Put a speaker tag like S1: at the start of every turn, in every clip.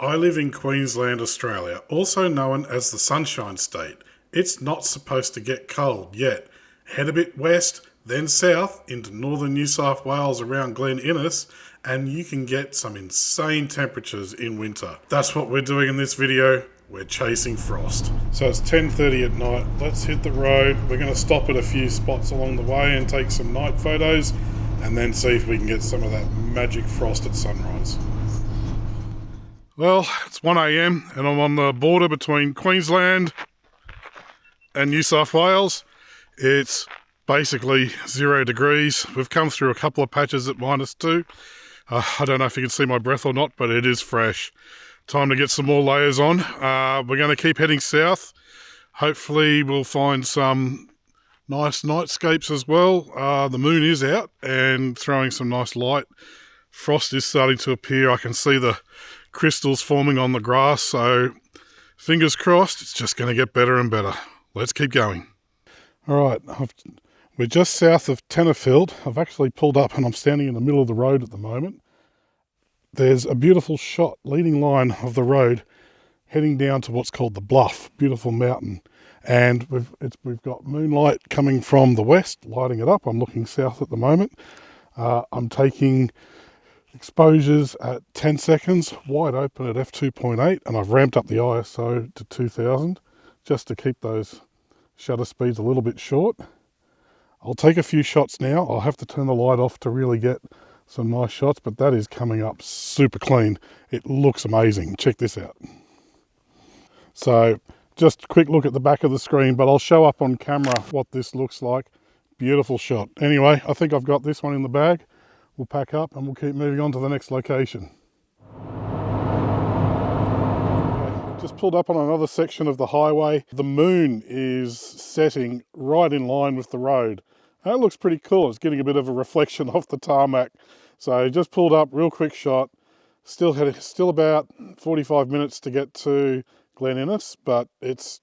S1: I live in Queensland, Australia, also known as the Sunshine State. It's not supposed to get cold yet. Head a bit west, then south into northern New South Wales around Glen Innes, and you can get some insane temperatures in winter. That's what we're doing in this video. We're chasing frost. So it's 10:30 at night. Let's hit the road. We're going to stop at a few spots along the way and take some night photos, and then see if we can get some of that magic frost at sunrise. Well, it's 1 a.m. and I'm on the border between Queensland and New South Wales. It's basically 0 degrees. We've come through a couple of patches at -2. I don't know if you can see my breath or not, but it is fresh. Time to get some more layers on. We're going to keep heading south. Hopefully we'll find some nice nightscapes as well. The moon is out and throwing some nice light. Frost is starting to appear. I can see the crystals forming on the grass, so fingers crossed it's just going to get better and better. Let's keep going. All right, we're just south of Tenterfield. I've actually pulled up and I'm standing in the middle of the road at the moment. There's a beautiful shot, leading line of the road heading down to what's called the Bluff, beautiful mountain. And we've got moonlight coming from the west, lighting it up. I'm looking south at the moment. I'm taking exposures at 10 seconds, wide open at f2.8, and I've ramped up the ISO to 2000 just to keep those shutter speeds a little bit short. I'll take a few shots now. I'll have to turn the light off to really get some nice shots, but that is coming up super clean. It looks amazing. Check this out. So just a quick look at the back of the screen, but I'll show up on camera what this looks like. Beautiful shot. Anyway, I think I've got this one in the bag. We'll pack up and we'll keep moving on to the next location. Okay, just pulled up on another section of the highway. The moon is setting right in line with the road. That looks pretty cool. It's getting a bit of a reflection off the tarmac. So just pulled up, real quick shot. Still about 45 minutes to get to Glen Innes, but it's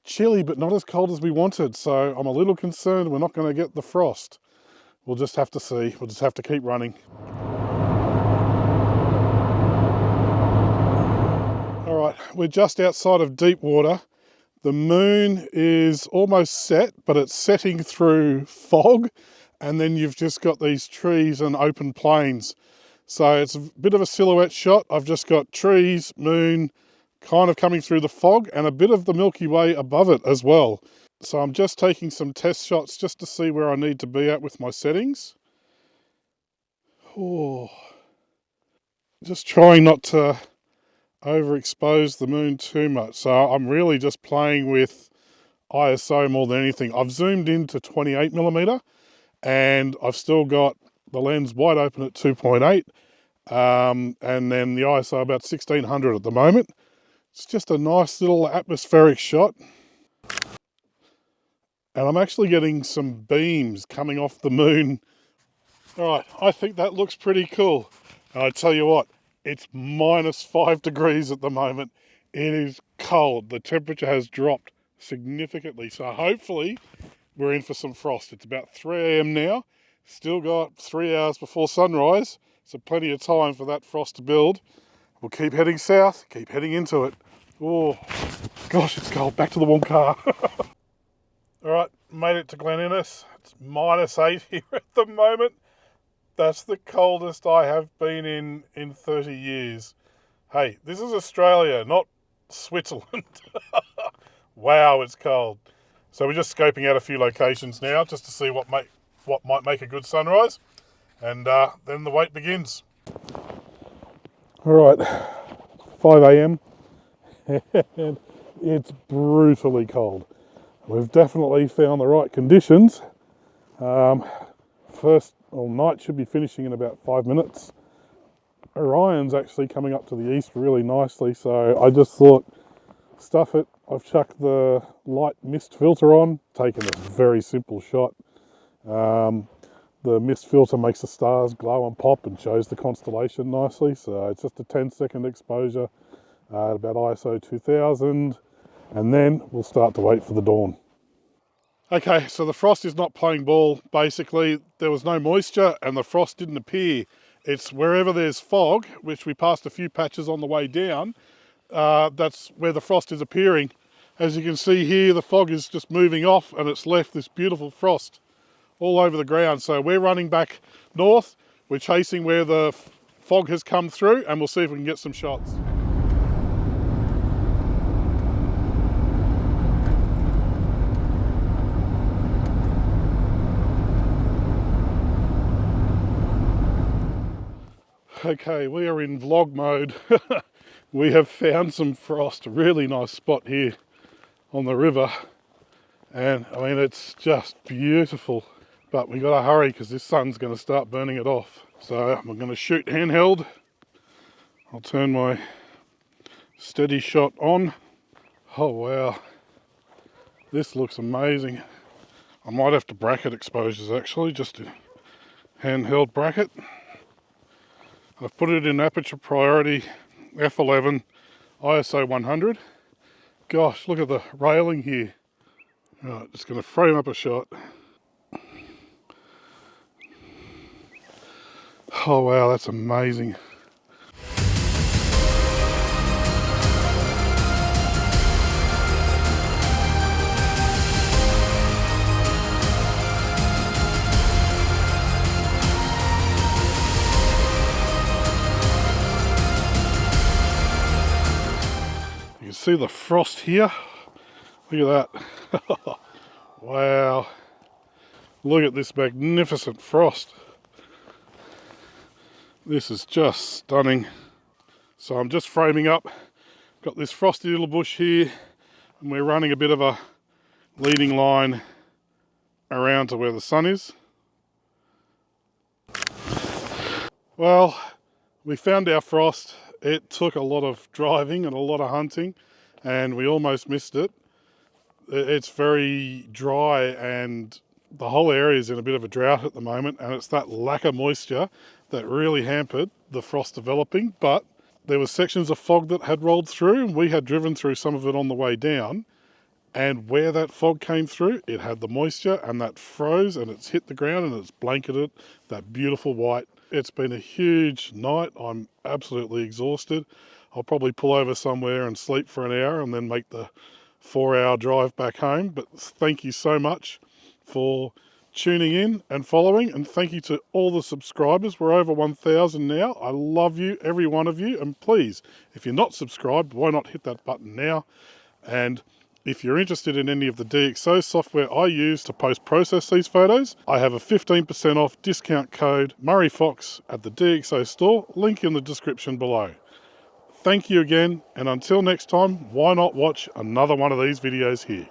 S1: chilly but not as cold as we wanted. So I'm a little concerned we're not going to get the frost. We'll just have to see. We'll just have to keep running. All right, we're just outside of Deepwater. The moon is almost set, but it's setting through fog, and then you've just got these trees and open plains. So it's a bit of a silhouette shot. I've just got trees, moon, kind of coming through the fog, and a bit of the Milky Way above it as well. So I'm just taking some test shots just to see where I need to be at with my settings. Oh, just trying not to overexpose the moon too much. So I'm really just playing with ISO more than anything. I've zoomed into 28mm and I've still got the lens wide open at 2.8 and then the ISO about 1600 at the moment. It's just a nice little atmospheric shot. And I'm actually getting some beams coming off the moon. All right, I think that looks pretty cool. And I tell you what, it's -5 degrees at the moment. It is cold. The temperature has dropped significantly. So hopefully we're in for some frost. It's about 3 a.m. now. Still got 3 hours before sunrise. So plenty of time for that frost to build. We'll keep heading south, keep heading into it. Oh, gosh, it's cold. Back to the warm car. All right, made it to Glen Innes. It's -8 here at the moment. That's the coldest I have been in 30 years. Hey, this is Australia, not Switzerland. Wow, it's cold. So we're just scoping out a few locations now just to see what might make a good sunrise. And then the wait begins. All right, 5 a.m. and it's brutally cold. We've definitely found the right conditions. Night should be finishing in about 5 minutes. Orion's actually coming up to the east really nicely, so I just thought, stuff it. I've chucked the light mist filter on, taken a very simple shot. The mist filter makes the stars glow and pop and shows the constellation nicely, so it's just a 10-second exposure at about ISO 2000, and then we'll start to wait for the dawn. Okay, so the frost is not playing ball. Basically, there was no moisture and the frost didn't appear. It's wherever there's fog, which we passed a few patches on the way down, that's where the frost is appearing. As you can see here, the fog is just moving off and it's left this beautiful frost all over the ground. So we're running back north, we're chasing where the fog has come through, and we'll see if we can get some shots. Okay, we are in vlog mode. We have found some frost, a really nice spot here on the river. And I mean, it's just beautiful, but we gotta hurry because this sun's gonna start burning it off. So I'm gonna shoot handheld. I'll turn my steady shot on. Oh wow, this looks amazing. I might have to bracket exposures actually, just to handheld bracket. I've put it in aperture priority f11 ISO 100. Gosh, look at the railing here. Right, just going to frame up a shot. Oh wow, that's amazing. You can see the frost here. Look at that. Wow. Look at this magnificent frost. This is just stunning. So I'm just framing up. Got this frosty little bush here, and we're running a bit of a leading line around to where the sun is. Well, we found our frost. It took a lot of driving and a lot of hunting, and we almost missed it. It's very dry and the whole area is in a bit of a drought at the moment, and it's that lack of moisture that really hampered the frost developing. But there were sections of fog that had rolled through, and we had driven through some of it on the way down, and where that fog came through, it had the moisture and that froze, and it's hit the ground and it's blanketed that beautiful white. It's been a huge night. I'm absolutely exhausted. I'll probably pull over somewhere and sleep for an hour and then make the 4-hour drive back home. But thank you so much for tuning in and following, and thank you to all the subscribers. We're over 1,000 now. I love you, every one of you, and please, if you're not subscribed, why not hit that button now? And if you're interested in any of the DxO software I use to post-process these photos, I have a 15% off discount code MurrayFox at the DxO store, link in the description below. Thank you again, and until next time, why not watch another one of these videos here?